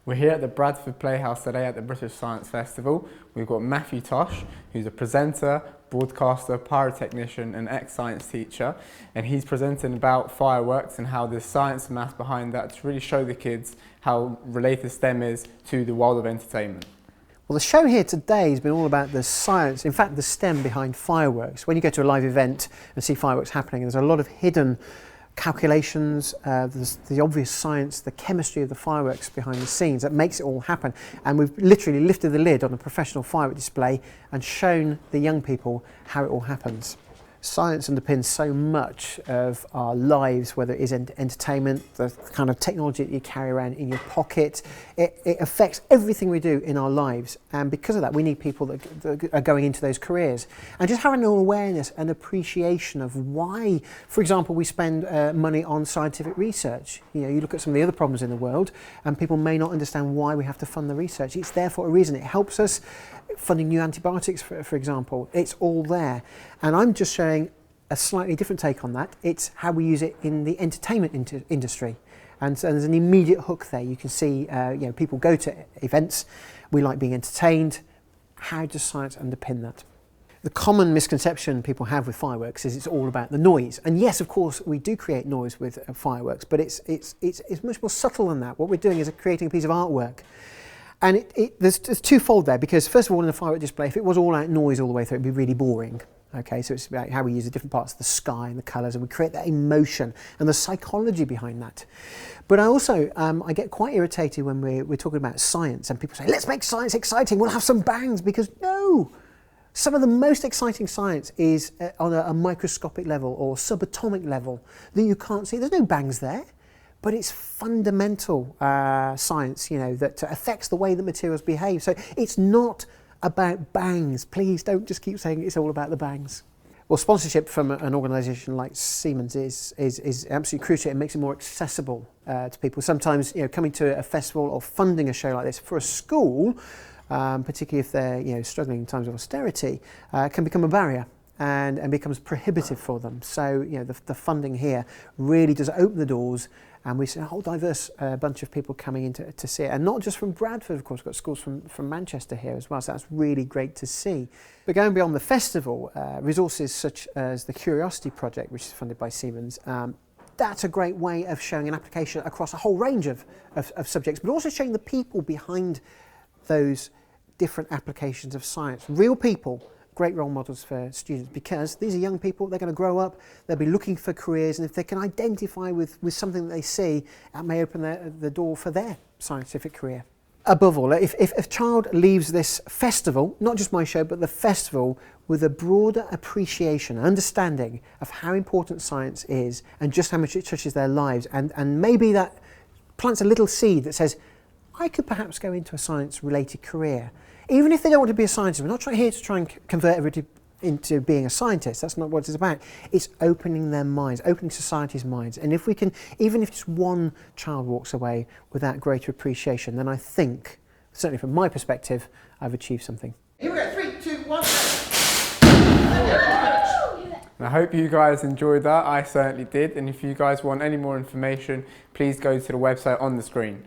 We're here at the Bradford Playhouse today at the British Science Festival. We've got Matthew Tosh, who's a presenter, broadcaster, pyrotechnician and ex-science teacher, and he's presenting about fireworks and how there's science and maths behind that to really show the kids how related STEM is to the world of entertainment. Well, the show here today has been all about the science, in fact the STEM behind fireworks. When you go to a live event and see fireworks happening, there's a lot of hidden calculations, there's the obvious science, the chemistry of the fireworks behind the scenes that makes it all happen. And we've literally lifted the lid on a professional firework display and shown the young people how it all happens. Science underpins so much of our lives, whether it is entertainment, the kind of technology that you carry around in your pocket. It affects everything we do in our lives, and because of that we need people that are going into those careers. And just having an awareness and appreciation of why, for example, we spend money on scientific research. You know, you look at some of the other problems in the world and people may not understand why we have to fund the research. It's there for a reason. It helps us. Funding new antibiotics, for example, it's all there. And I'm just showing a slightly different take on that. It's how we use it in the entertainment industry. And so there's an immediate hook there. You can see, you know, people go to events, we like being entertained. How does science underpin that? The common misconception people have with fireworks is it's all about the noise. And yes, of course, we do create noise with fireworks, but it's much more subtle than that. What we're doing is creating a piece of artwork. And there's twofold there, because first of all, in a firework display, if it was all out noise all the way through, it'd be really boring. Okay, so it's about how we use the different parts of the sky and the colours, and we create that emotion and the psychology behind that. But I also, I get quite irritated when we're talking about science and people say, let's make science exciting, we'll have some bangs, because no! Some of the most exciting science is on a microscopic level or subatomic level that you can't see. There's no bangs there. But it's fundamental science, you know, that affects the way that materials behave. So it's not about bangs. Please don't just keep saying it's all about the bangs. Well, sponsorship from an organisation like Siemens is absolutely crucial. It makes it more accessible to people. Sometimes, you know, coming to a festival or funding a show like this for a school, particularly if they're, you know, struggling in times of austerity, can become a barrier. And becomes prohibitive for them. So, you know, the funding here really does open the doors, and we see a whole diverse bunch of people coming in to see it. And not just from Bradford, of course, we've got schools from Manchester here as well, so that's really great to see. But going beyond the festival, resources such as the Curiosity Project, which is funded by Siemens, that's a great way of showing an application across a whole range of subjects, but also showing the people behind those different applications of science. Real people. Great role models for students, because these are young people, they're going to grow up, they'll be looking for careers, and if they can identify with something that they see, that may open the door for their scientific career. Above all, if a child leaves this festival, not just my show, but the festival, with a broader appreciation, understanding of how important science is and just how much it touches their lives, and maybe that plants a little seed that says, I could perhaps go into a science-related career. Even if they don't want to be a scientist, we're not here to try and convert everybody into being a scientist. That's not what it's about. It's opening their minds, opening society's minds. And if we can, even if just one child walks away with that greater appreciation, then I think, certainly from my perspective, I've achieved something. Here we go, 3, 2, 1. And I hope you guys enjoyed that. I certainly did. And if you guys want any more information, please go to the website on the screen.